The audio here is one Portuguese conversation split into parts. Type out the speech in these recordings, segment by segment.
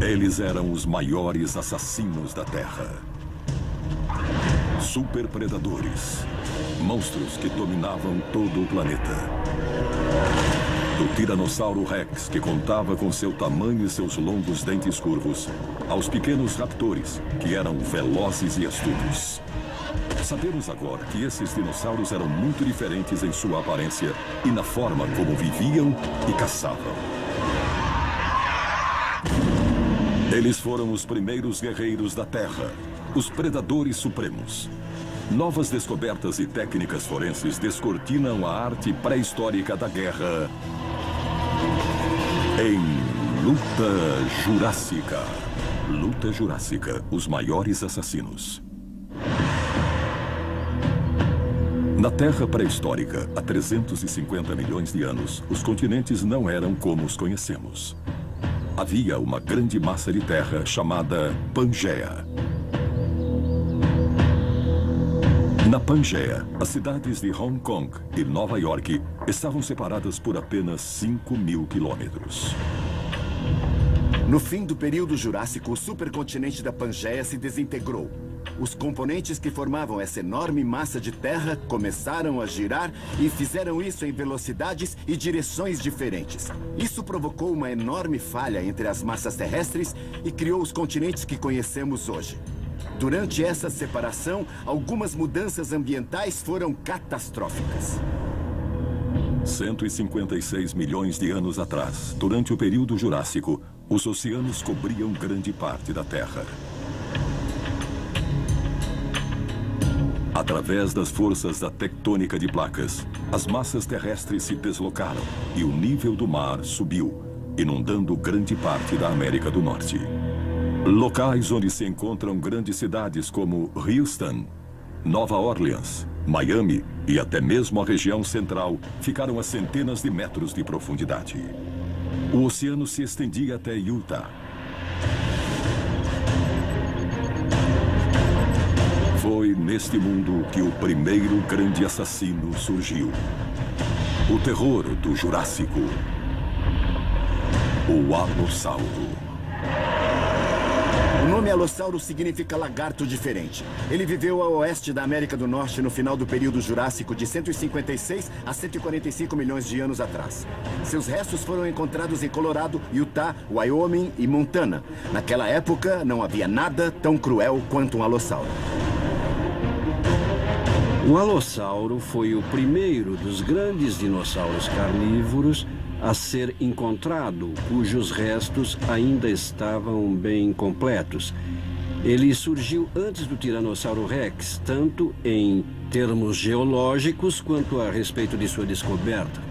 Eles eram os maiores assassinos da Terra. Superpredadores. Monstros que dominavam todo o planeta. Do Tiranossauro Rex, que contava com seu tamanho e seus longos dentes curvos, aos pequenos raptores, que eram velozes e astutos. Sabemos agora que esses dinossauros eram muito diferentes em sua aparência e na forma como viviam e caçavam. Eles foram os primeiros guerreiros da Terra, os predadores supremos. Novas descobertas e técnicas forenses descortinam a arte pré-histórica da guerra em Luta Jurássica. Luta Jurássica, os maiores assassinos. Na Terra pré-histórica, há 350 milhões de anos, os continentes não eram como os conhecemos. Havia uma grande massa de terra chamada Pangeia. Na Pangeia, as cidades de Hong Kong e Nova York estavam separadas por apenas 5.000 quilômetros. No fim do período Jurássico, o supercontinente da Pangeia se desintegrou. Os componentes que formavam essa enorme massa de terra começaram a girar e fizeram isso em velocidades e direções diferentes. Isso provocou uma enorme falha entre as massas terrestres e criou os continentes que conhecemos hoje. Durante essa separação, algumas mudanças ambientais foram catastróficas. 156 milhões de anos atrás, durante o período Jurássico, os oceanos cobriam grande parte da Terra. Através das forças da tectônica de placas, as massas terrestres se deslocaram e o nível do mar subiu, inundando grande parte da América do Norte. Locais onde se encontram grandes cidades como Houston, Nova Orleans, Miami e até mesmo a região central ficaram a centenas de metros de profundidade. O oceano se estendia até Utah. Foi neste mundo que o primeiro grande assassino surgiu. O terror do Jurássico. O Alossauro. O nome Alossauro significa lagarto diferente. Ele viveu a oeste da América do Norte no final do período Jurássico de 156 a 145 milhões de anos atrás. Seus restos foram encontrados em Colorado, Utah, Wyoming e Montana. Naquela época, não havia nada tão cruel quanto um alossauro. O alossauro foi o primeiro dos grandes dinossauros carnívoros a ser encontrado, cujos restos ainda estavam bem completos. Ele surgiu antes do Tiranossauro Rex, tanto em termos geológicos quanto a respeito de sua descoberta.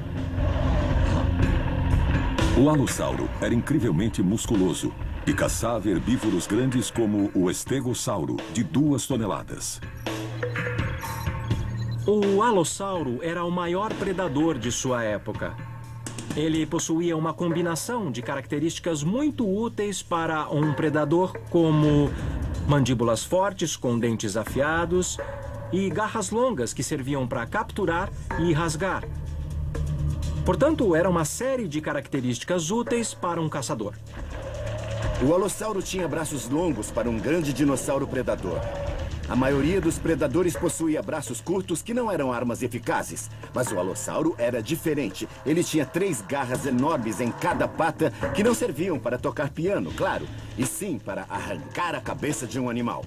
O alossauro era incrivelmente musculoso e caçava herbívoros grandes como o estegossauro, de 2 toneladas. O alossauro era o maior predador de sua época. Ele possuía uma combinação de características muito úteis para um predador, como mandíbulas fortes com dentes afiados e garras longas que serviam para capturar e rasgar. Portanto, era uma série de características úteis para um caçador. O alossauro tinha braços longos para um grande dinossauro predador. A maioria dos predadores possuía braços curtos que não eram armas eficazes. Mas o alossauro era diferente. Ele tinha 3 garras enormes em cada pata que não serviam para tocar piano, claro, e sim para arrancar a cabeça de um animal.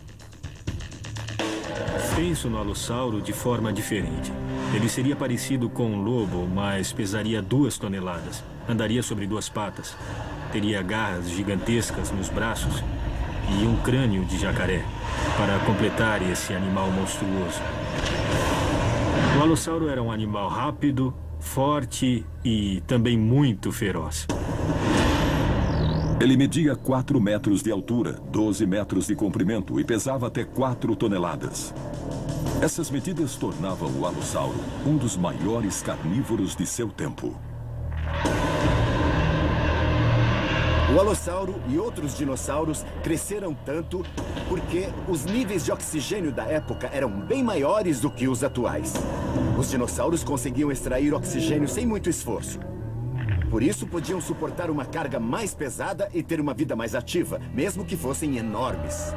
Penso no alossauro de forma diferente. Ele seria parecido com um lobo, mas pesaria 2 toneladas. Andaria sobre 2 patas. Teria garras gigantescas nos braços e um crânio de jacaré, para completar esse animal monstruoso. O alossauro era um animal rápido, forte e também muito feroz. Ele media 4 metros de altura, 12 metros de comprimento e pesava até 4 toneladas. Essas medidas tornavam o alossauro um dos maiores carnívoros de seu tempo. O alossauro e outros dinossauros cresceram tanto porque os níveis de oxigênio da época eram bem maiores do que os atuais. Os dinossauros conseguiam extrair oxigênio sem muito esforço. Por isso, podiam suportar uma carga mais pesada e ter uma vida mais ativa, mesmo que fossem enormes.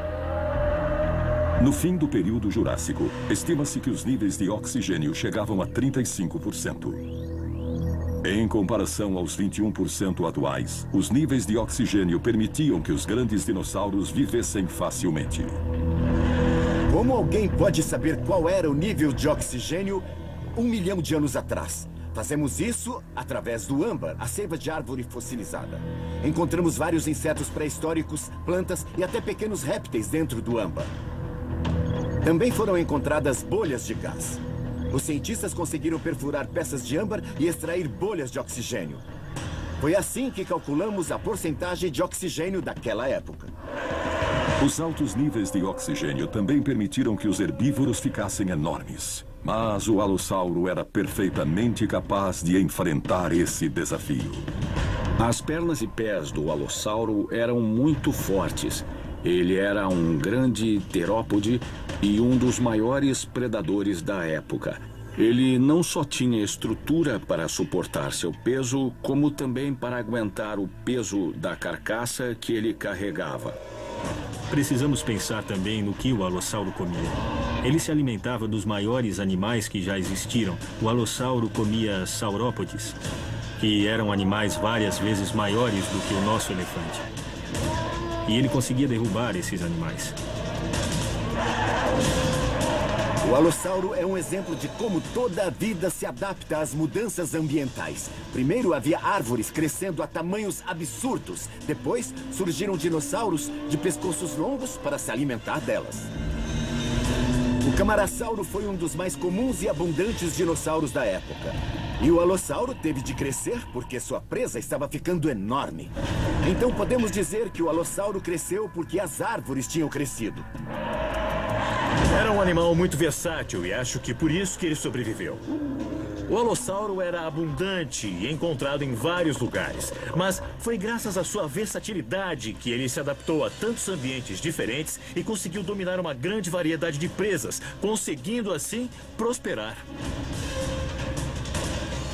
No fim do período Jurássico, estima-se que os níveis de oxigênio chegavam a 35%. Em comparação aos 21% atuais, os níveis de oxigênio permitiam que os grandes dinossauros vivessem facilmente. Como alguém pode saber qual era o nível de oxigênio 1 milhão de anos atrás? Fazemos isso através do âmbar, a seiva de árvore fossilizada. Encontramos vários insetos pré-históricos, plantas e até pequenos répteis dentro do âmbar. Também foram encontradas bolhas de gás. Os cientistas conseguiram perfurar peças de âmbar e extrair bolhas de oxigênio. Foi assim que calculamos a porcentagem de oxigênio daquela época. Os altos níveis de oxigênio também permitiram que os herbívoros ficassem enormes. Mas o alossauro era perfeitamente capaz de enfrentar esse desafio. As pernas e pés do alossauro eram muito fortes. Ele era um grande terópode e um dos maiores predadores da época. Ele não só tinha estrutura para suportar seu peso, como também para aguentar o peso da carcaça que ele carregava. Precisamos pensar também no que o alossauro comia. Ele se alimentava dos maiores animais que já existiram. O alossauro comia saurópodes, que eram animais várias vezes maiores do que o nosso elefante. E ele conseguia derrubar esses animais. O alossauro é um exemplo de como toda a vida se adapta às mudanças ambientais. Primeiro havia árvores crescendo a tamanhos absurdos. Depois surgiram dinossauros de pescoços longos para se alimentar delas. O camarasauro foi um dos mais comuns e abundantes dinossauros da época. E o alossauro teve de crescer porque sua presa estava ficando enorme. Então podemos dizer que o alossauro cresceu porque as árvores tinham crescido. Era um animal muito versátil e acho que por isso que ele sobreviveu. O alossauro era abundante e encontrado em vários lugares. Mas foi graças à sua versatilidade que ele se adaptou a tantos ambientes diferentes e conseguiu dominar uma grande variedade de presas, conseguindo assim prosperar.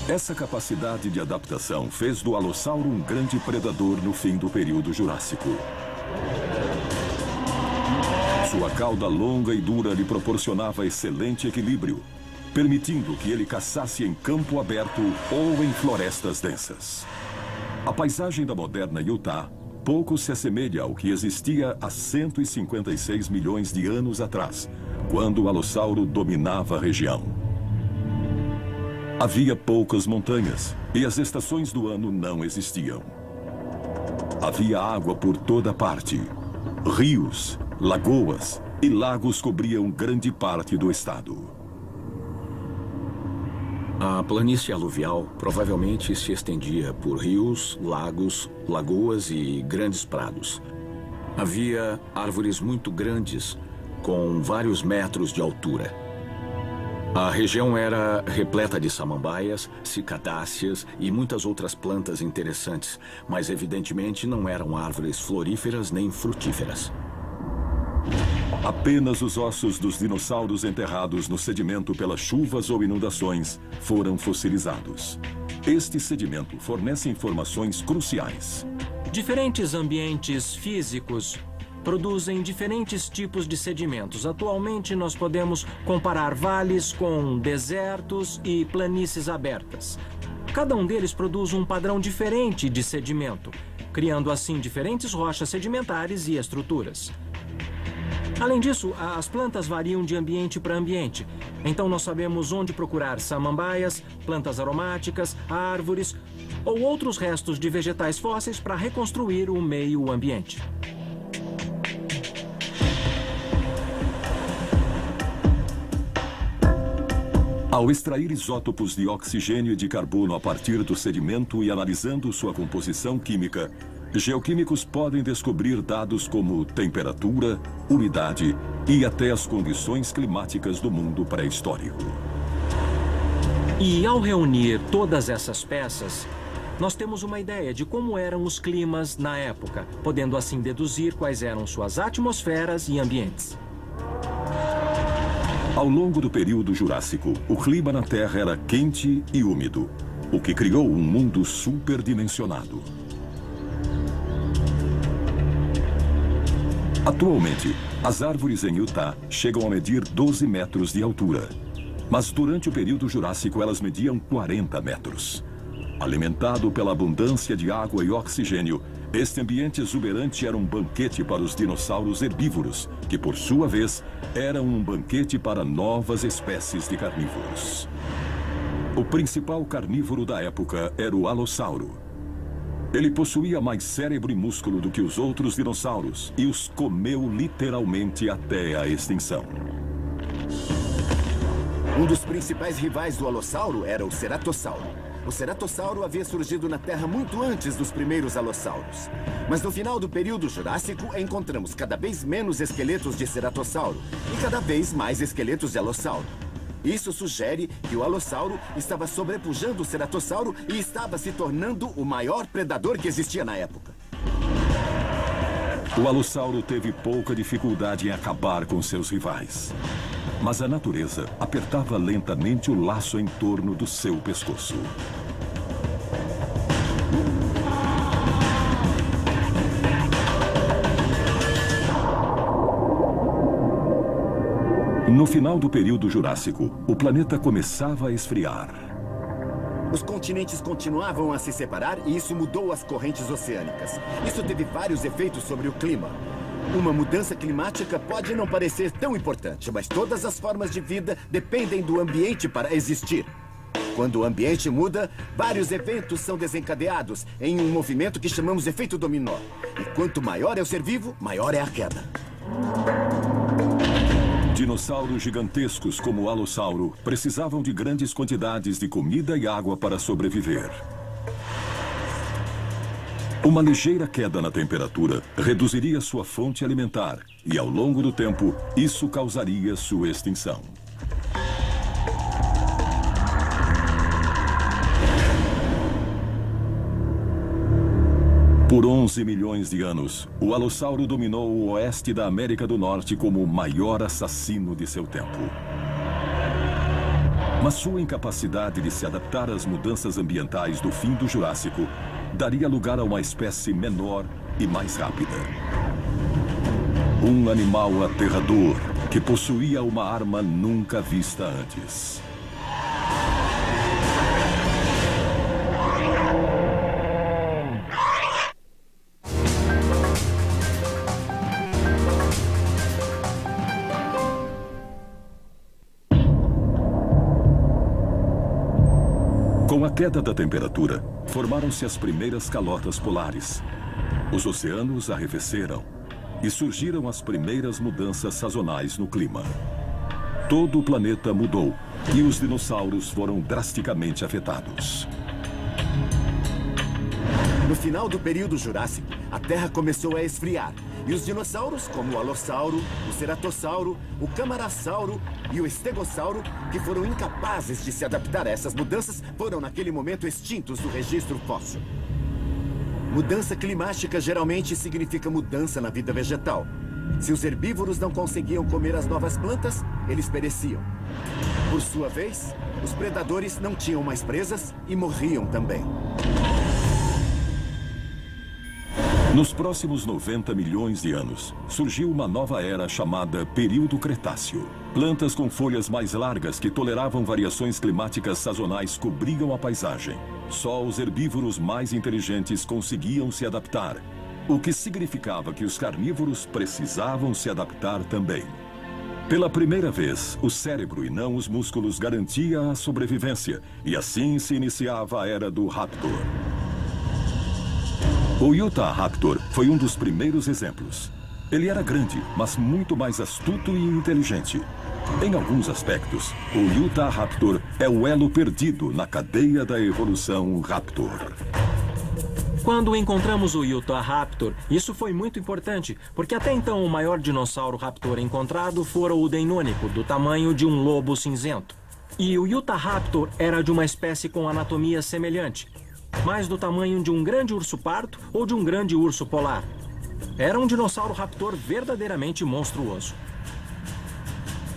Essa capacidade de adaptação fez do alossauro um grande predador no fim do período Jurássico. Sua cauda longa e dura lhe proporcionava excelente equilíbrio, permitindo que ele caçasse em campo aberto ou em florestas densas. A paisagem da moderna Utah pouco se assemelha ao que existia há 156 milhões de anos atrás, quando o alossauro dominava a região. Havia poucas montanhas e as estações do ano não existiam. Havia água por toda parte. Rios, lagoas e lagos cobriam grande parte do estado. A planície aluvial provavelmente se estendia por rios, lagos, lagoas e grandes prados. Havia árvores muito grandes, com vários metros de altura. A região era repleta de samambaias, cicadáceas e muitas outras plantas interessantes, mas evidentemente não eram árvores floríferas nem frutíferas. Apenas os ossos dos dinossauros enterrados no sedimento pelas chuvas ou inundações foram fossilizados. Este sedimento fornece informações cruciais. Diferentes ambientes físicos produzem diferentes tipos de sedimentos. Atualmente, nós podemos comparar vales com desertos e planícies abertas. Cada um deles produz um padrão diferente de sedimento, criando assim diferentes rochas sedimentares e estruturas. Além disso, as plantas variam de ambiente para ambiente. Então nós sabemos onde procurar samambaias, plantas aromáticas, árvores ou outros restos de vegetais fósseis para reconstruir o meio ambiente. Ao extrair isótopos de oxigênio e de carbono a partir do sedimento e analisando sua composição química, geoquímicos podem descobrir dados como temperatura, umidade e até as condições climáticas do mundo pré-histórico. E ao reunir todas essas peças, nós temos uma ideia de como eram os climas na época, podendo assim deduzir quais eram suas atmosferas e ambientes. Ao longo do período Jurássico, o clima na Terra era quente e úmido. o que criou um mundo superdimensionado. Atualmente, as árvores em Utah chegam a medir 12 metros de altura. Mas durante o período Jurássico elas mediam 40 metros. Alimentado pela abundância de água e oxigênio, este ambiente exuberante era um banquete para os dinossauros herbívoros, que por sua vez eram um banquete para novas espécies de carnívoros. O principal carnívoro da época era o alossauro. Ele possuía mais cérebro e músculo do que os outros dinossauros e os comeu literalmente até a extinção. Um dos principais rivais do alossauro era o ceratossauro. O ceratossauro havia surgido na Terra muito antes dos primeiros alossauros. Mas no final do período Jurássico, encontramos cada vez menos esqueletos de ceratossauro e cada vez mais esqueletos de alossauro. Isso sugere que o alossauro estava sobrepujando o ceratossauro e estava se tornando o maior predador que existia na época. O alossauro teve pouca dificuldade em acabar com seus rivais. Mas a natureza apertava lentamente o laço em torno do seu pescoço. No final do período Jurássico, o planeta começava a esfriar. Os continentes continuavam a se separar e isso mudou as correntes oceânicas. Isso teve vários efeitos sobre o clima. Uma mudança climática pode não parecer tão importante, mas todas as formas de vida dependem do ambiente para existir. Quando o ambiente muda, vários eventos são desencadeados em um movimento que chamamos de efeito dominó. E quanto maior é o ser vivo, maior é a queda. Dinossauros gigantescos como o alossauro precisavam de grandes quantidades de comida e água para sobreviver. Uma ligeira queda na temperatura reduziria sua fonte alimentar e, ao longo do tempo, isso causaria sua extinção. Por 11 milhões de anos, o alossauro dominou o oeste da América do Norte como o maior assassino de seu tempo. Mas sua incapacidade de se adaptar às mudanças ambientais do fim do Jurássico daria lugar a uma espécie menor e mais rápida. Um animal aterrador que possuía uma arma nunca vista antes. Com a queda da temperatura, formaram-se as primeiras calotas polares. Os oceanos arrefeceram e surgiram as primeiras mudanças sazonais no clima. Todo o planeta mudou e os dinossauros foram drasticamente afetados. No final do período Jurássico, a Terra começou a esfriar. E os dinossauros, como o alossauro, o ceratossauro, o camarasauro e o estegossauro, que foram incapazes de se adaptar a essas mudanças, foram naquele momento extintos do registro fóssil. Mudança climática geralmente significa mudança na vida vegetal. Se os herbívoros não conseguiam comer as novas plantas, eles pereciam. Por sua vez, os predadores não tinham mais presas e morriam também. Nos próximos 90 milhões de anos, surgiu uma nova era chamada Período Cretáceo. Plantas com folhas mais largas que toleravam variações climáticas sazonais cobriam a paisagem. Só os herbívoros mais inteligentes conseguiam se adaptar, o que significava que os carnívoros precisavam se adaptar também. Pela primeira vez, o cérebro e não os músculos garantia a sobrevivência, e assim se iniciava a era do Raptor. O Utahraptor foi um dos primeiros exemplos. Ele era grande, mas muito mais astuto e inteligente. Em alguns aspectos, o Utahraptor é o elo perdido na cadeia da evolução Raptor. Quando encontramos o Utahraptor, isso foi muito importante, porque até então o maior dinossauro raptor encontrado fora o Deinonychus, do tamanho de um lobo cinzento. E o Utahraptor era de uma espécie com anatomia semelhante, mais do tamanho de um grande urso pardo ou de um grande urso polar. Era um dinossauro raptor verdadeiramente monstruoso.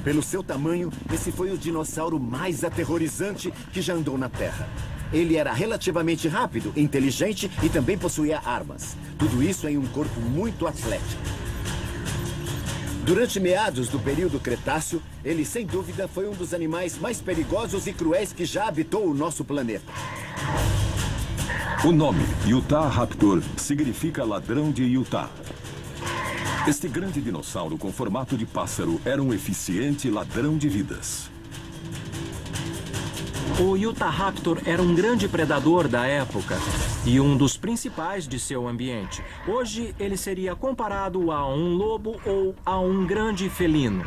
Pelo seu tamanho, esse foi o dinossauro mais aterrorizante que já andou na Terra. ele era relativamente rápido, inteligente e também possuía armas. Tudo isso em um corpo muito atlético. Durante meados do período Cretáceo, ele sem dúvida foi um dos animais mais perigosos e cruéis que já habitou o nosso planeta. O nome Utahraptor significa ladrão de Utah. Este grande dinossauro com formato de pássaro era um eficiente ladrão de vidas. O Utahraptor era um grande predador da época e um dos principais de seu ambiente. Hoje, ele seria comparado a um lobo ou a um grande felino.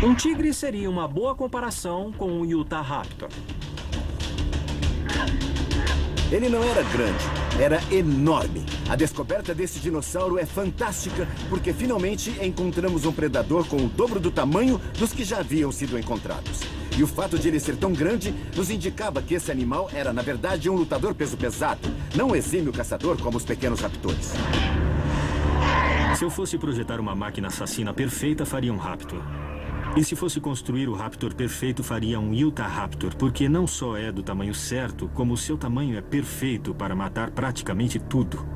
Um tigre seria uma boa comparação com o Utahraptor. Ele não era grande, era enorme. A descoberta desse dinossauro é fantástica porque finalmente encontramos um predador com o dobro do tamanho dos que já haviam sido encontrados. E o fato de ele ser tão grande nos indicava que esse animal era, na verdade, um lutador peso pesado, não um exímio caçador como os pequenos raptores. Se eu fosse projetar uma máquina assassina perfeita, faria um Raptor. E se fosse construir o Raptor perfeito, faria um Utahraptor, porque não só é do tamanho certo, como o seu tamanho é perfeito para matar praticamente tudo.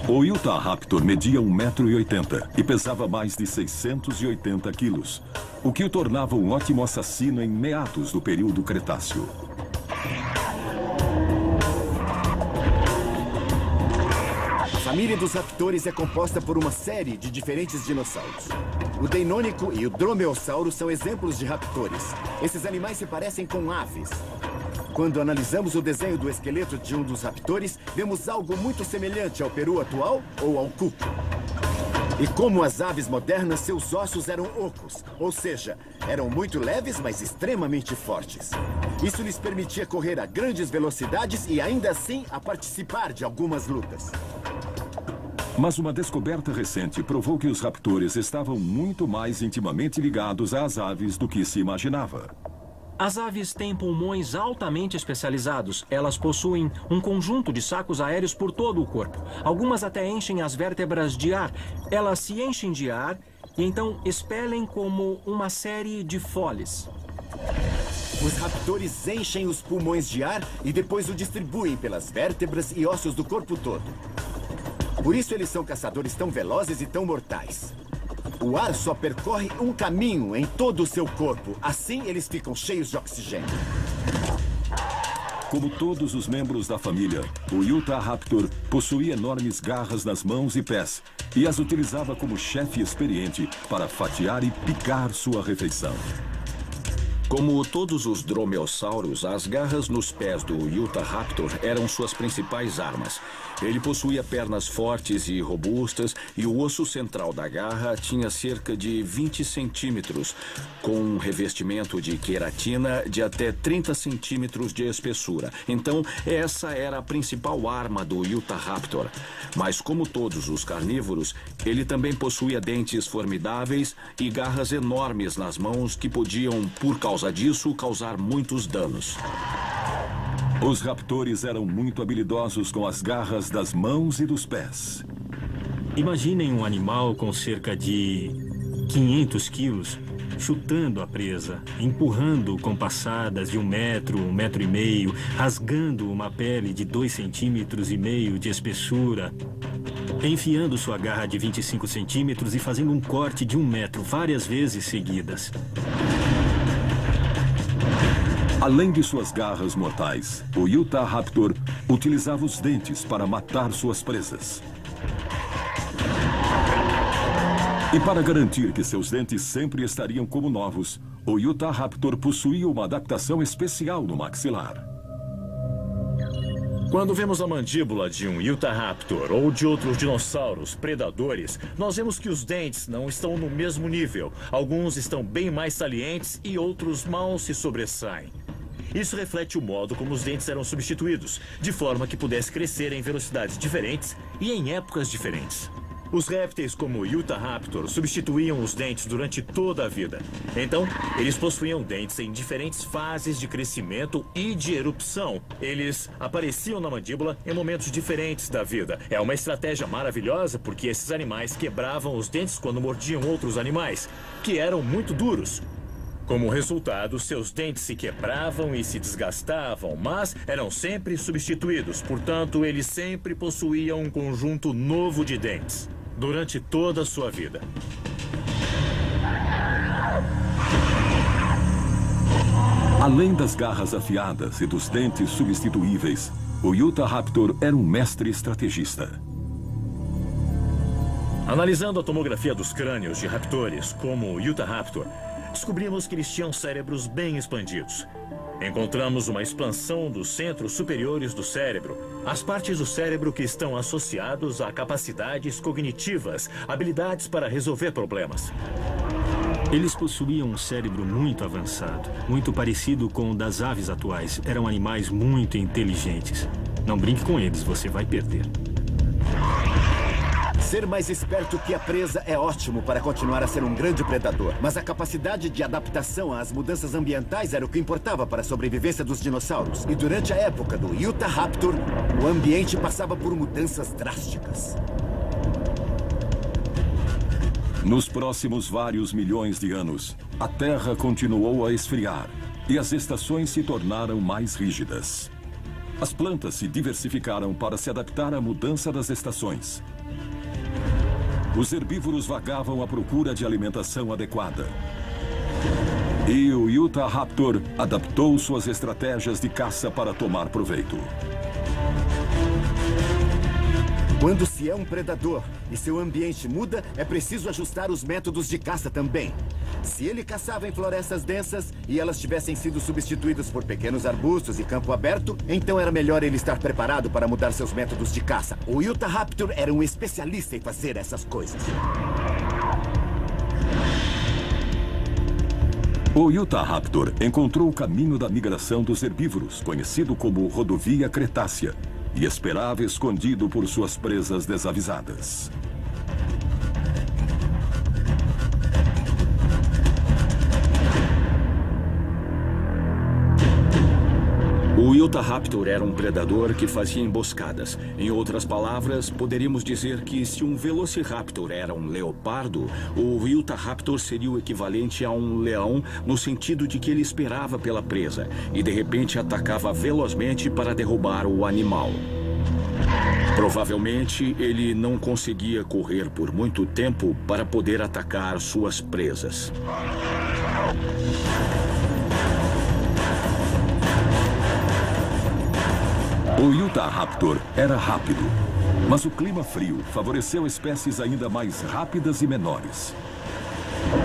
O Utahraptor media 1,80 m e pesava mais de 680 quilos, o que o tornava um ótimo assassino em meados do período Cretáceo. A família dos raptores é composta por uma série de diferentes dinossauros. O Deinônico e o Dromeosauro são exemplos de raptores. Esses animais se parecem com aves. Quando analisamos o desenho do esqueleto de um dos raptores, vemos algo muito semelhante ao peru atual ou ao cuco. E como as aves modernas, seus ossos eram ocos, ou seja, eram muito leves, mas extremamente fortes. Isso lhes permitia correr a grandes velocidades e ainda assim a participar de algumas lutas. Mas uma descoberta recente provou que os raptores estavam muito mais intimamente ligados às aves do que se imaginava. As aves têm pulmões altamente especializados. Elas possuem um conjunto de sacos aéreos por todo o corpo. Algumas até enchem as vértebras de ar. Elas se enchem de ar e então expelem como uma série de foles. Os raptores enchem os pulmões de ar e depois o distribuem pelas vértebras e ossos do corpo todo. Por isso eles são caçadores tão velozes e tão mortais. O ar só percorre um caminho em todo o seu corpo. Assim, eles ficam cheios de oxigênio. Como todos os membros da família, o Utahraptor possuía enormes garras nas mãos e pés e as utilizava como chefe experiente para fatiar e picar sua refeição. Como todos os dromeossauros, as garras nos pés do Utahraptor eram suas principais armas. Ele possuía pernas fortes e robustas e o osso central da garra tinha cerca de 20 centímetros, com um revestimento de queratina de até 30 centímetros de espessura. Então, essa era a principal arma do Utahraptor. Mas como todos os carnívoros, ele também possuía dentes formidáveis e garras enormes nas mãos que podiam, por causa disso, causar muitos danos. Os raptores eram muito habilidosos com as garras das mãos e dos pés. Imaginem um animal com cerca de 500 quilos chutando a presa, empurrando com passadas de 1 metro, 1,5 metros, rasgando uma pele de 2,5 centímetros de espessura, enfiando sua garra de 25 centímetros e fazendo um corte de 1 metro várias vezes seguidas. Além de suas garras mortais, o Utahraptor utilizava os dentes para matar suas presas. E para garantir que seus dentes sempre estariam como novos, o Utahraptor possuía uma adaptação especial no maxilar. Quando vemos a mandíbula de um Utahraptor ou de outros dinossauros predadores, nós vemos que os dentes não estão no mesmo nível. Alguns estão bem mais salientes e outros mal se sobressaem. Isso reflete o modo como os dentes eram substituídos, de forma que pudesse crescer em velocidades diferentes e em épocas diferentes. Os répteis como o Utahraptor substituíam os dentes durante toda a vida. Então, eles possuíam dentes em diferentes fases de crescimento e de erupção. Eles apareciam na mandíbula em momentos diferentes da vida. É uma estratégia maravilhosa porque esses animais quebravam os dentes quando mordiam outros animais, que eram muito duros. Como resultado, seus dentes se quebravam e se desgastavam, mas eram sempre substituídos. Portanto, ele sempre possuía um conjunto novo de dentes durante toda a sua vida. Além das garras afiadas e dos dentes substituíveis, o Utahraptor era um mestre estrategista. Analisando a tomografia dos crânios de raptores, como o Utahraptor, descobrimos que eles tinham cérebros bem expandidos. Encontramos uma expansão dos centros superiores do cérebro, as partes do cérebro que estão associados a capacidades cognitivas, habilidades para resolver problemas. Eles possuíam um cérebro muito avançado, muito parecido com o das aves atuais. Eram animais muito inteligentes. Não brinque com eles, você vai perder. Ser mais esperto que a presa é ótimo para continuar a ser um grande predador. Mas a capacidade de adaptação às mudanças ambientais era o que importava para a sobrevivência dos dinossauros. E durante a época do Utahraptor, o ambiente passava por mudanças drásticas. Nos próximos vários milhões de anos, a Terra continuou a esfriar e as estações se tornaram mais rígidas. As plantas se diversificaram para se adaptar à mudança das estações. Os herbívoros vagavam à procura de alimentação adequada. E o Utahraptor adaptou suas estratégias de caça para tomar proveito. Quando se é um predador e seu ambiente muda, é preciso ajustar os métodos de caça também. Se ele caçava em florestas densas e elas tivessem sido substituídas por pequenos arbustos e campo aberto, então era melhor ele estar preparado para mudar seus métodos de caça. O Utahraptor era um especialista em fazer essas coisas. O Utahraptor encontrou o caminho da migração dos herbívoros, conhecido como Rodovia Cretácea, e esperava escondido por suas presas desavisadas. O Utahraptor era um predador que fazia emboscadas. Em outras palavras, poderíamos dizer que se um Velociraptor era um leopardo, o Utahraptor seria o equivalente a um leão no sentido de que ele esperava pela presa e de repente atacava velozmente para derrubar o animal. Provavelmente, ele não conseguia correr por muito tempo para poder atacar suas presas. O Utahraptor era rápido, mas o clima frio favoreceu espécies ainda mais rápidas e menores.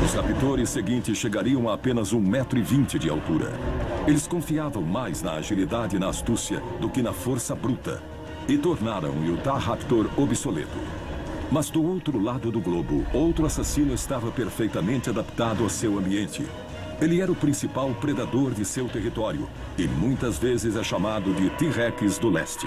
Os raptores seguintes chegariam a apenas 1,20 m de altura. Eles confiavam mais na agilidade e na astúcia do que na força bruta, e tornaram o Utahraptor obsoleto. Mas do outro lado do globo, outro assassino estava perfeitamente adaptado ao seu ambiente. Ele era o principal predador de seu território e muitas vezes é chamado de T-Rex do Leste.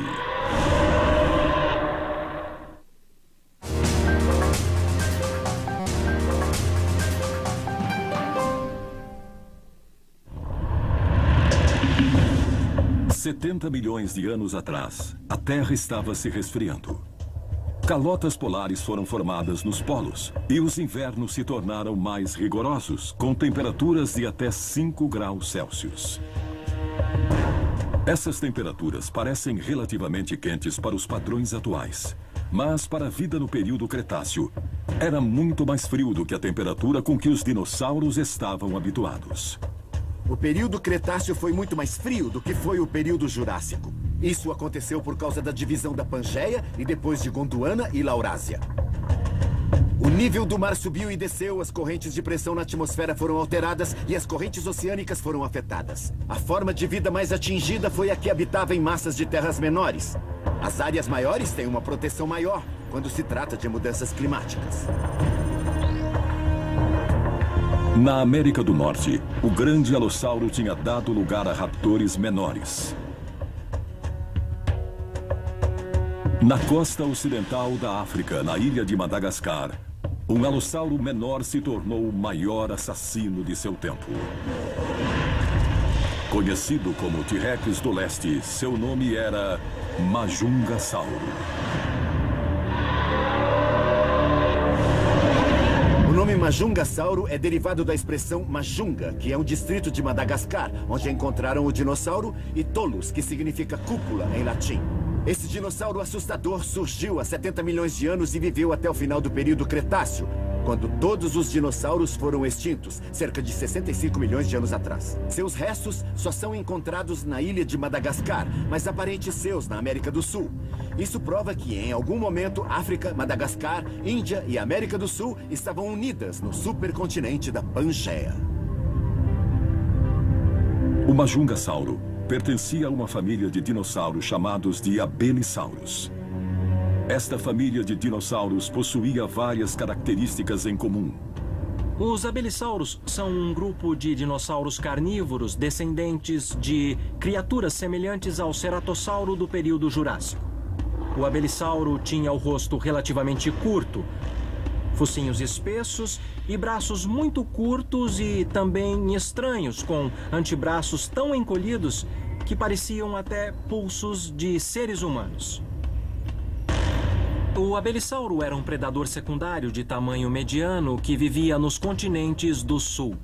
Há 70 milhões de anos atrás, a Terra estava se resfriando. Calotas polares foram formadas nos polos e os invernos se tornaram mais rigorosos, com temperaturas de até 5 graus Celsius. Essas temperaturas parecem relativamente quentes para os padrões atuais, mas para a vida no período Cretáceo, era muito mais frio do que a temperatura com que os dinossauros estavam habituados. O período Cretáceo foi muito mais frio do que foi o período Jurássico. Isso aconteceu por causa da divisão da Pangeia e depois de Gondwana e Laurásia. O nível do mar subiu e desceu, as correntes de pressão na atmosfera foram alteradas e as correntes oceânicas foram afetadas. A forma de vida mais atingida foi a que habitava em massas de terras menores. As áreas maiores têm uma proteção maior quando se trata de mudanças climáticas. Na América do Norte, o grande alossauro tinha dado lugar a raptores menores. Na costa ocidental da África, na ilha de Madagascar, um alossauro menor se tornou o maior assassino de seu tempo. Conhecido como T-Rex do Leste, seu nome era Majungasauro. O nome Majungasauro é derivado da expressão Majunga, que é um distrito de Madagascar, onde encontraram o dinossauro, e Tolus, que significa cúpula em latim. Esse dinossauro assustador surgiu há 70 milhões de anos e viveu até o final do período Cretáceo, quando todos os dinossauros foram extintos, cerca de 65 milhões de anos atrás. Seus restos só são encontrados na ilha de Madagascar, mas há parentes seus na América do Sul. Isso prova que, em algum momento, África, Madagascar, Índia e América do Sul estavam unidas no supercontinente da Pangeia. O Majungasauro pertencia a uma família de dinossauros chamados de Abelisaurus. Esta família de dinossauros possuía várias características em comum. Os abelissauros são um grupo de dinossauros carnívoros descendentes de criaturas semelhantes ao ceratossauro do período Jurássico. O abelisauro tinha o rosto relativamente curto, focinhos espessos e braços muito curtos e também estranhos, com antebraços tão encolhidos que pareciam até pulsos de seres humanos. O abelisauro era um predador secundário de tamanho mediano que vivia nos continentes do sul.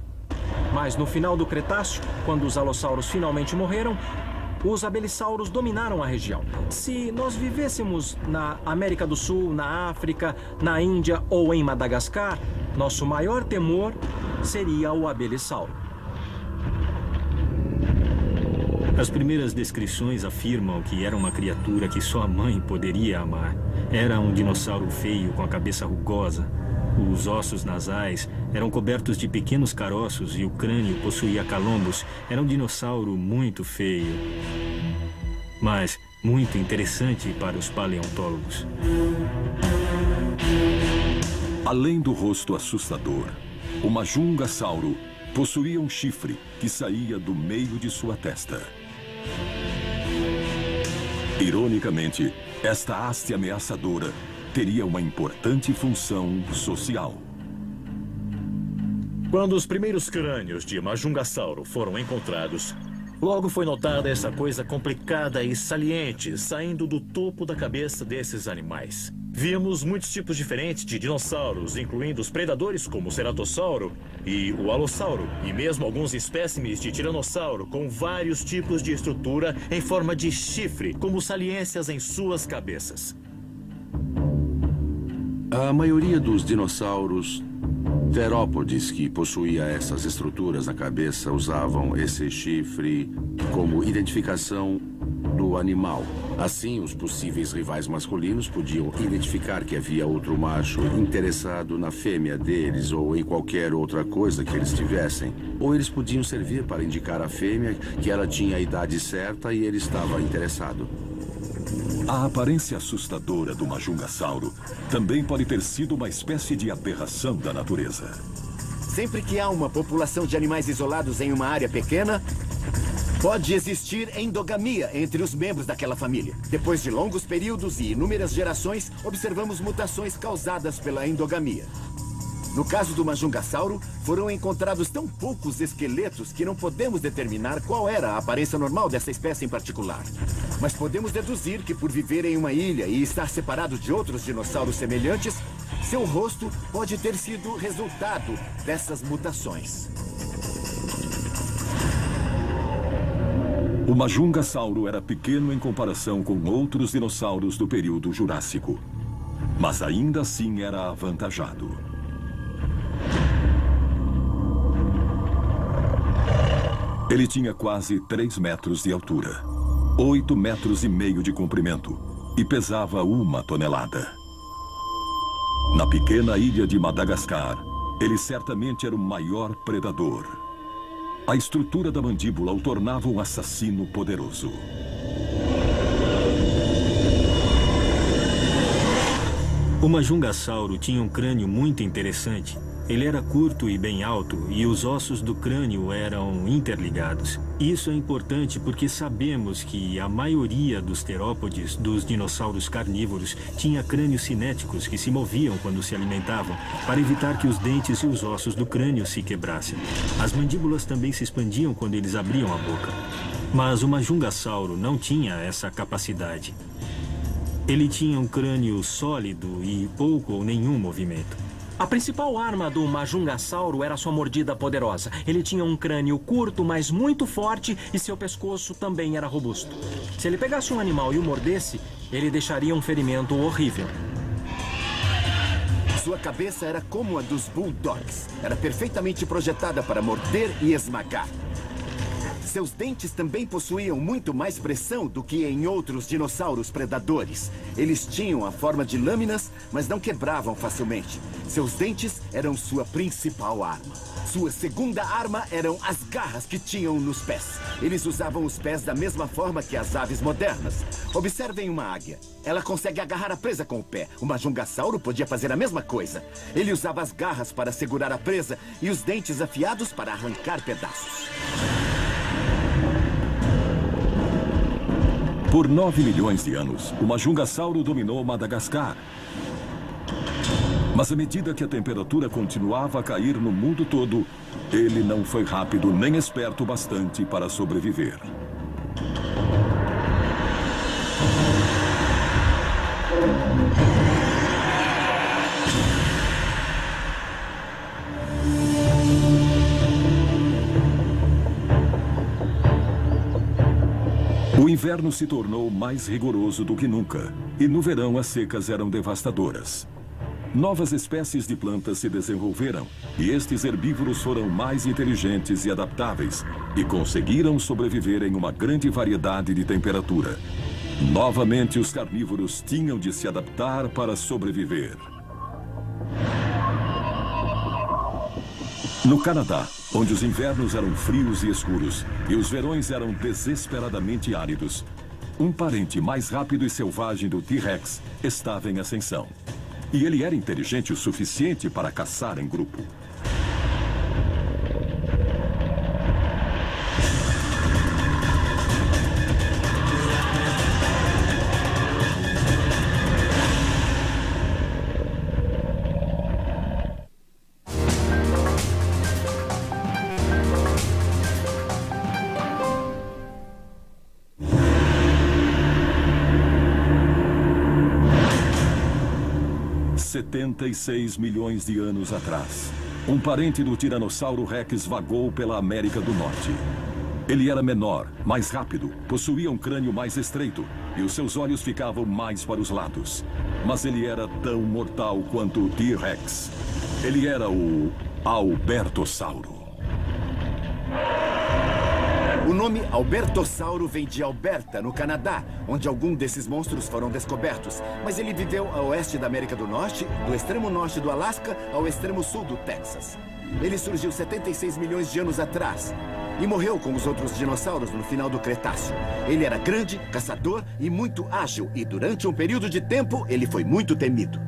Mas no final do Cretáceo, quando os alossauros finalmente morreram, os abelissauros dominaram a região. Se nós vivêssemos na América do Sul, na África, na Índia ou em Madagascar, nosso maior temor seria o abelisauro. As primeiras descrições afirmam que era uma criatura que só a mãe poderia amar. Era um dinossauro feio, com a cabeça rugosa. Os ossos nasais eram cobertos de pequenos caroços e o crânio possuía calombos. Era um dinossauro muito feio, mas muito interessante para os paleontólogos. Além do rosto assustador, o Majungasauro possuía um chifre que saía do meio de sua testa. Ironicamente, esta haste ameaçadora teria uma importante função social. Quando os primeiros crânios de Majungasauro foram encontrados, logo foi notada essa coisa complicada e saliente saindo do topo da cabeça desses animais. Vimos muitos tipos diferentes de dinossauros, incluindo os predadores como o ceratossauro e o alossauro, e mesmo alguns espécimes de tiranossauro com vários tipos de estrutura em forma de chifre, como saliências em suas cabeças. A maioria dos dinossauros terópodes que possuía essas estruturas na cabeça usavam esse chifre como identificação do animal. Assim, os possíveis rivais masculinos podiam identificar que havia outro macho interessado na fêmea deles ou em qualquer outra coisa que eles tivessem. Ou eles podiam servir para indicar à fêmea que ela tinha a idade certa e ele estava interessado. A aparência assustadora do Majungasauro também pode ter sido uma espécie de aberração da natureza. Sempre que há uma população de animais isolados em uma área pequena, pode existir endogamia entre os membros daquela família. Depois de longos períodos e inúmeras gerações, observamos mutações causadas pela endogamia. No caso do Majungasauro, foram encontrados tão poucos esqueletos que não podemos determinar qual era a aparência normal dessa espécie em particular. Mas podemos deduzir que, por viver em uma ilha e estar separado de outros dinossauros semelhantes, seu rosto pode ter sido resultado dessas mutações. O Majungasauro era pequeno em comparação com outros dinossauros do período Jurássico, mas ainda assim era avantajado. Ele tinha quase 3 metros de altura, 8,5 metros de comprimento e pesava 1 tonelada. Na pequena ilha de Madagascar, ele certamente era o maior predador. A estrutura da mandíbula o tornava um assassino poderoso. O Majungasauro tinha um crânio muito interessante. Ele era curto e bem alto, e os ossos do crânio eram interligados. Isso é importante porque sabemos que a maioria dos terópodes, dos dinossauros carnívoros, tinha crânios cinéticos que se moviam quando se alimentavam, para evitar que os dentes e os ossos do crânio se quebrassem. As mandíbulas também se expandiam quando eles abriam a boca. Mas o Majungasauro não tinha essa capacidade. Ele tinha um crânio sólido e pouco ou nenhum movimento. A principal arma do Majungasauro era sua mordida poderosa. Ele tinha um crânio curto, mas muito forte, e seu pescoço também era robusto. Se ele pegasse um animal e o mordesse, ele deixaria um ferimento horrível. Sua cabeça era como a dos bulldogs. Era perfeitamente projetada para morder e esmagar. Seus dentes também possuíam muito mais pressão do que em outros dinossauros predadores. Eles tinham a forma de lâminas, mas não quebravam facilmente. Seus dentes eram sua principal arma. Sua segunda arma eram as garras que tinham nos pés. Eles usavam os pés da mesma forma que as aves modernas. Observem uma águia. Ela consegue agarrar a presa com o pé. O Majungasauro podia fazer a mesma coisa. Ele usava as garras para segurar a presa e os dentes afiados para arrancar pedaços. Por 9 milhões de anos, o Majungasauro dominou Madagascar. Mas à medida que a temperatura continuava a cair no mundo todo, ele não foi rápido nem esperto bastante para sobreviver. O inverno se tornou mais rigoroso do que nunca, e no verão as secas eram devastadoras. Novas espécies de plantas se desenvolveram, e estes herbívoros foram mais inteligentes e adaptáveis, e conseguiram sobreviver em uma grande variedade de temperatura. Novamente, os carnívoros tinham de se adaptar para sobreviver. No Canadá, onde os invernos eram frios e escuros e os verões eram desesperadamente áridos, um parente mais rápido e selvagem do T-Rex estava em ascensão. E ele era inteligente o suficiente para caçar em grupo. $76 milhões de anos atrás, um parente do Tiranossauro Rex vagou pela América do Norte. Ele era menor, mais rápido, possuía um crânio mais estreito e os seus olhos ficavam mais para os lados. Mas ele era tão mortal quanto o T-Rex. Ele era o Albertossauro. O nome Albertossauro vem de Alberta, no Canadá, onde algum desses monstros foram descobertos. Mas ele viveu a oeste da América do Norte, do extremo norte do Alasca ao extremo sul do Texas. Ele surgiu 76 milhões de anos atrás e morreu com os outros dinossauros no final do Cretáceo. Ele era grande, caçador e muito ágil, e durante um período de tempo ele foi muito temido.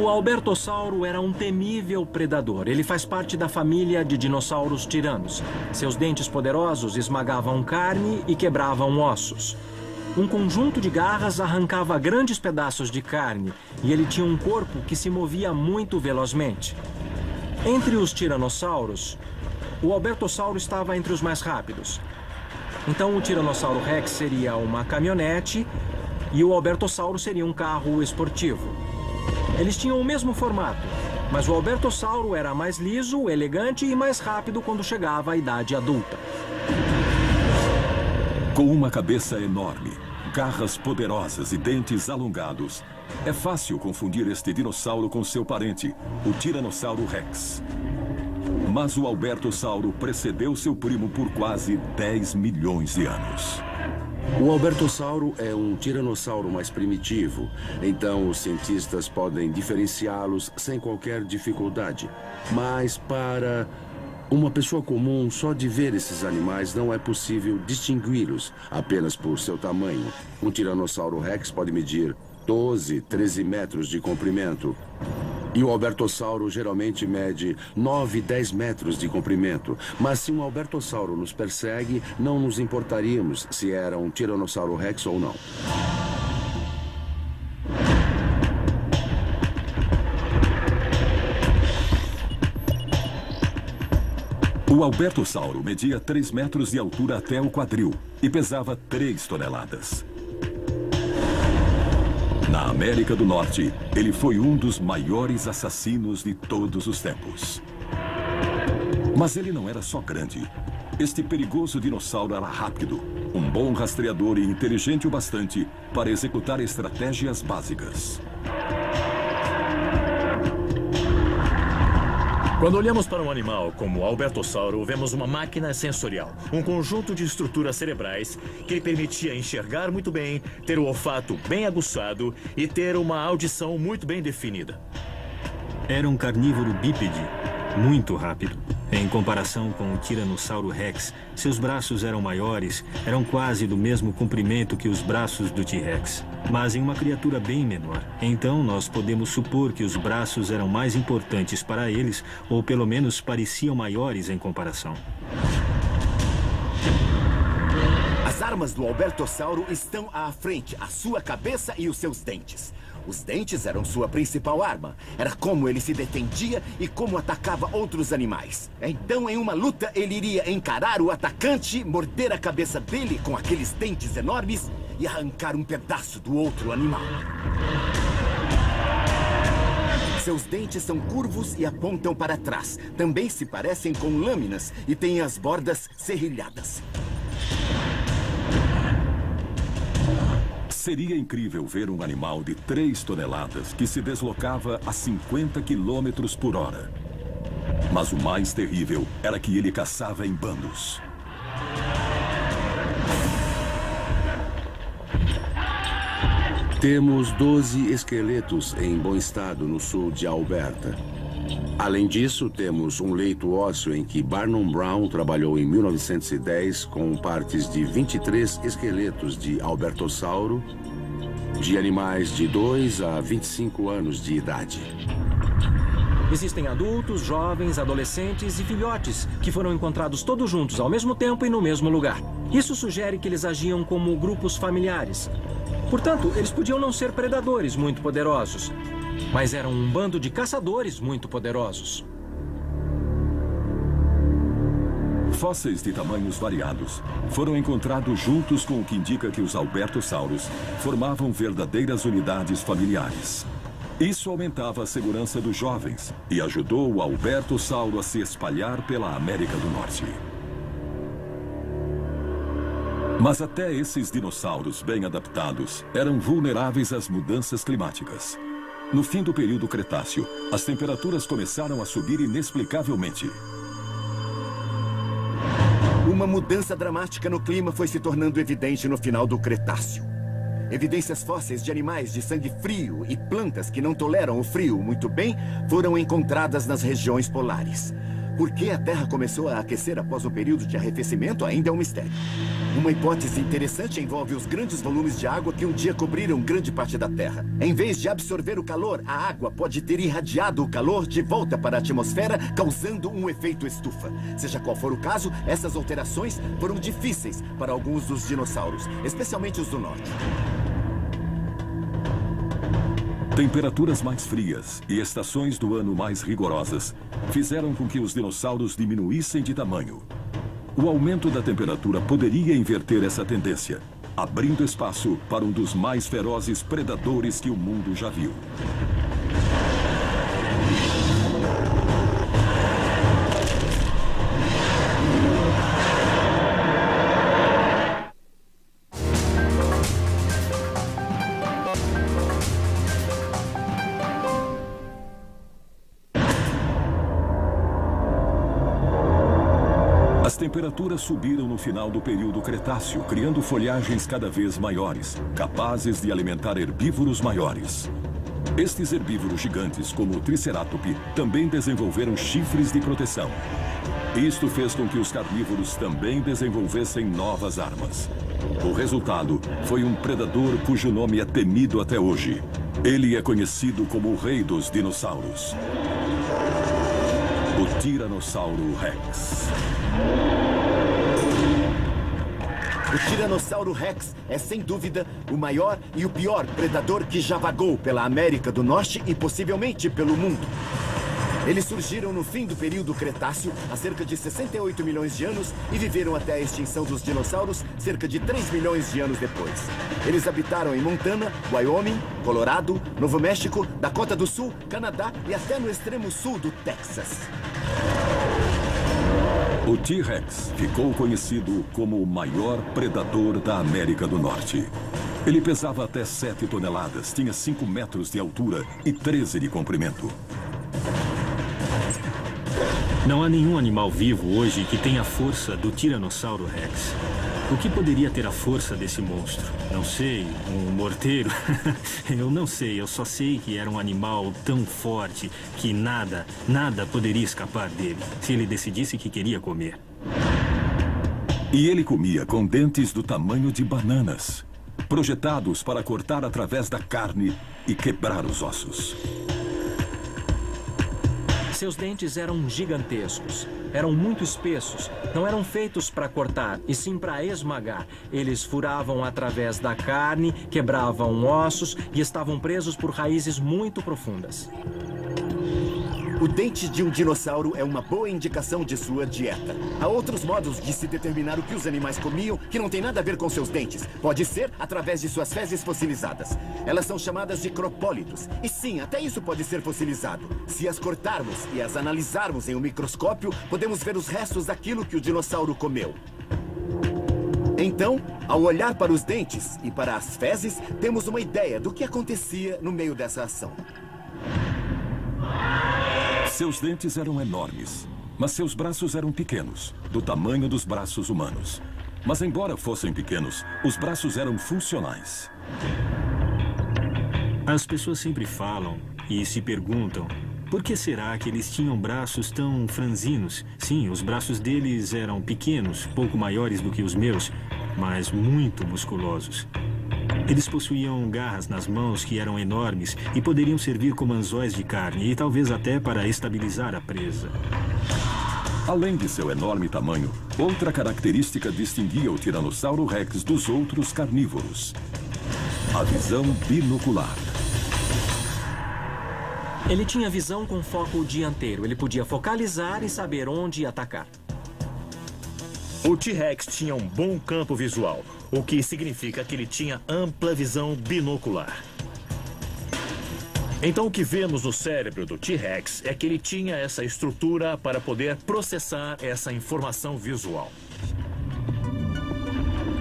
O Albertossauro era um temível predador. Ele faz parte da família de dinossauros tiranos. Seus dentes poderosos esmagavam carne e quebravam ossos. Um conjunto de garras arrancava grandes pedaços de carne e ele tinha um corpo que se movia muito velozmente. Entre os tiranossauros, o Albertossauro estava entre os mais rápidos. Então o Tiranossauro Rex seria uma caminhonete e o Albertossauro seria um carro esportivo. Eles tinham o mesmo formato, mas o Albertossauro era mais liso, elegante e mais rápido quando chegava à idade adulta. Com uma cabeça enorme, garras poderosas e dentes alongados, é fácil confundir este dinossauro com seu parente, o Tiranossauro Rex. Mas o Albertossauro precedeu seu primo por quase 10 milhões de anos. O Albertossauro é um tiranossauro mais primitivo, então os cientistas podem diferenciá-los sem qualquer dificuldade. Mas para uma pessoa comum, só de ver esses animais não é possível distingui-los apenas por seu tamanho. Um Tiranossauro Rex pode medir 12, 13 metros de comprimento. E o Albertossauro geralmente mede 9, 10 metros de comprimento. Mas se um Albertossauro nos persegue, não nos importaríamos se era um Tiranossauro Rex ou não. O Albertossauro media 3 metros de altura até o quadril e pesava 3 toneladas. Na América do Norte, ele foi um dos maiores assassinos de todos os tempos. Mas ele não era só grande. Este perigoso dinossauro era rápido, um bom rastreador e inteligente o bastante para executar estratégias básicas. Quando olhamos para um animal como o Albertossauro, vemos uma máquina sensorial, um conjunto de estruturas cerebrais que lhe permitia enxergar muito bem, ter o olfato bem aguçado e ter uma audição muito bem definida. Era um carnívoro bípede, muito rápido. Em comparação com o Tiranossauro Rex, seus braços eram maiores, eram quase do mesmo comprimento que os braços do T-Rex, mas em uma criatura bem menor. Então, nós podemos supor que os braços eram mais importantes para eles, ou pelo menos pareciam maiores em comparação. As armas do Albertossauro estão à frente, a sua cabeça e os seus dentes. Os dentes eram sua principal arma. Era como ele se defendia e como atacava outros animais. Então, em uma luta, ele iria encarar o atacante, morder a cabeça dele com aqueles dentes enormes e arrancar um pedaço do outro animal. Seus dentes são curvos e apontam para trás. Também se parecem com lâminas e têm as bordas serrilhadas. Seria incrível ver um animal de 3 toneladas que se deslocava a 50 quilômetros por hora. Mas o mais terrível era que ele caçava em bandos. Temos 12 esqueletos em bom estado no sul de Alberta. Além disso, temos um leito ósseo em que Barnum Brown trabalhou em 1910 com partes de 23 esqueletos de Albertossauro, de animais de 2 a 25 anos de idade. Existem adultos, jovens, adolescentes e filhotes que foram encontrados todos juntos ao mesmo tempo e no mesmo lugar. Isso sugere que eles agiam como grupos familiares. Portanto, eles podiam não ser predadores muito poderosos, mas eram um bando de caçadores muito poderosos. Fósseis de tamanhos variados foram encontrados juntos, com o que indica que os Albertossauros formavam verdadeiras unidades familiares. Isso aumentava a segurança dos jovens e ajudou o Albertossauro a se espalhar pela América do Norte. Mas até esses dinossauros bem adaptados eram vulneráveis às mudanças climáticas. No fim do período Cretáceo, as temperaturas começaram a subir inexplicavelmente. Uma mudança dramática no clima foi se tornando evidente no final do Cretáceo. Evidências fósseis de animais de sangue frio e plantas que não toleram o frio muito bem foram encontradas nas regiões polares. Por que a Terra começou a aquecer após o período de arrefecimento ainda é um mistério. Uma hipótese interessante envolve os grandes volumes de água que um dia cobriram grande parte da Terra. Em vez de absorver o calor, a água pode ter irradiado o calor de volta para a atmosfera, causando um efeito estufa. Seja qual for o caso, essas alterações foram difíceis para alguns dos dinossauros, especialmente os do norte. Temperaturas mais frias e estações do ano mais rigorosas fizeram com que os dinossauros diminuíssem de tamanho. O aumento da temperatura poderia inverter essa tendência, abrindo espaço para um dos mais ferozes predadores que o mundo já viu. As temperaturas subiram no final do período Cretáceo, criando folhagens cada vez maiores, capazes de alimentar herbívoros maiores. Estes herbívoros gigantes, como o Tricerátops, também desenvolveram chifres de proteção. Isto fez com que os carnívoros também desenvolvessem novas armas. O resultado foi um predador cujo nome é temido até hoje. Ele é conhecido como o rei dos dinossauros. O Tiranossauro Rex. O Tiranossauro Rex é, sem dúvida, o maior e o pior predador que já vagou pela América do Norte e possivelmente pelo mundo. Eles surgiram no fim do período Cretáceo, há cerca de 68 milhões de anos, e viveram até a extinção dos dinossauros cerca de 3 milhões de anos depois. Eles habitaram em Montana, Wyoming, Colorado, Novo México, Dakota do Sul, Canadá e até no extremo sul do Texas. O T-Rex ficou conhecido como o maior predador da América do Norte. Ele pesava até 7 toneladas, tinha 5 metros de altura e 13 de comprimento. Não há nenhum animal vivo hoje que tenha a força do Tiranossauro Rex. O que poderia ter a força desse monstro? Não sei, um morteiro? Eu não sei, eu só sei que era um animal tão forte que nada poderia escapar dele, se ele decidisse que queria comer. E ele comia com dentes do tamanho de bananas, projetados para cortar através da carne e quebrar os ossos. Seus dentes eram gigantescos, eram muito espessos, não eram feitos para cortar, e sim para esmagar. Eles furavam através da carne, quebravam ossos e estavam presos por raízes muito profundas. O dente de um dinossauro é uma boa indicação de sua dieta. Há outros modos de se determinar o que os animais comiam que não tem nada a ver com seus dentes. Pode ser através de suas fezes fossilizadas. Elas são chamadas de cropólitos. E sim, até isso pode ser fossilizado. Se as cortarmos e as analisarmos em um microscópio, podemos ver os restos daquilo que o dinossauro comeu. Então, ao olhar para os dentes e para as fezes, temos uma ideia do que acontecia no meio dessa ação. Seus dentes eram enormes, mas seus braços eram pequenos, do tamanho dos braços humanos. Mas embora fossem pequenos, os braços eram funcionais. As pessoas sempre falam e se perguntam por que será que eles tinham braços tão franzinos? Sim, os braços deles eram pequenos, pouco maiores do que os meus, mas muito musculosos. Eles possuíam garras nas mãos que eram enormes e poderiam servir como anzóis de carne e talvez até para estabilizar a presa. Além de seu enorme tamanho, outra característica distinguia o Tiranossauro Rex dos outros carnívoros: a visão binocular. Ele tinha visão com foco dianteiro. Ele podia focalizar e saber onde atacar. O T-Rex tinha um bom campo visual, o que significa que ele tinha ampla visão binocular. Então o que vemos no cérebro do T-Rex é que ele tinha essa estrutura para poder processar essa informação visual.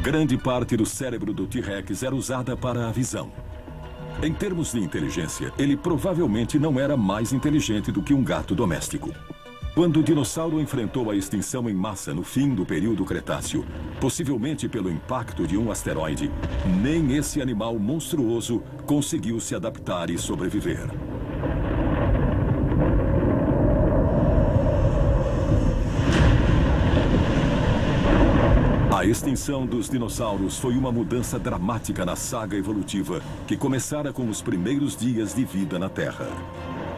Grande parte do cérebro do T-Rex era usada para a visão. Em termos de inteligência, ele provavelmente não era mais inteligente do que um gato doméstico. Quando o dinossauro enfrentou a extinção em massa no fim do período Cretáceo, possivelmente pelo impacto de um asteroide, nem esse animal monstruoso conseguiu se adaptar e sobreviver. A extinção dos dinossauros foi uma mudança dramática na saga evolutiva que começara com os primeiros dias de vida na Terra.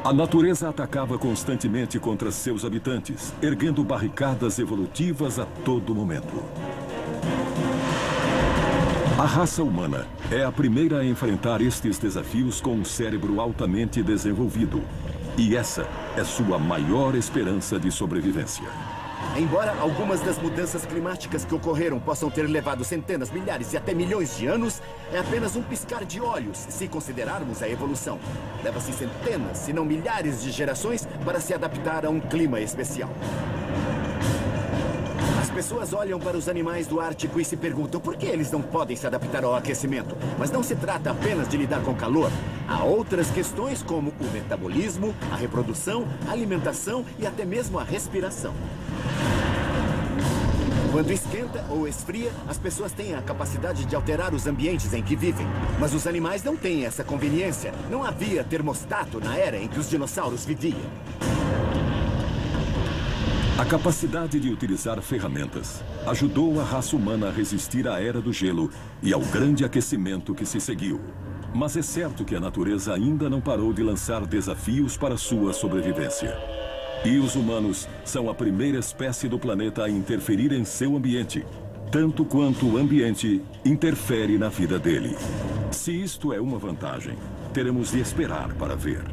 A natureza atacava constantemente contra seus habitantes, erguendo barricadas evolutivas a todo momento. A raça humana é a primeira a enfrentar estes desafios com um cérebro altamente desenvolvido. E essa é sua maior esperança de sobrevivência. Embora algumas das mudanças climáticas que ocorreram possam ter levado centenas, milhares e até milhões de anos, é apenas um piscar de olhos se considerarmos a evolução. Leva-se centenas, se não milhares de gerações para se adaptar a um clima especial. As pessoas olham para os animais do Ártico e se perguntam por que eles não podem se adaptar ao aquecimento. Mas não se trata apenas de lidar com calor. Há outras questões como o metabolismo, a reprodução, a alimentação e até mesmo a respiração. Quando esquenta ou esfria, as pessoas têm a capacidade de alterar os ambientes em que vivem. Mas os animais não têm essa conveniência. Não havia termostato na era em que os dinossauros viviam. A capacidade de utilizar ferramentas ajudou a raça humana a resistir à Era do Gelo e ao grande aquecimento que se seguiu. Mas é certo que a natureza ainda não parou de lançar desafios para sua sobrevivência. E os humanos são a primeira espécie do planeta a interferir em seu ambiente, tanto quanto o ambiente interfere na vida dele. Se isto é uma vantagem, teremos de esperar para ver.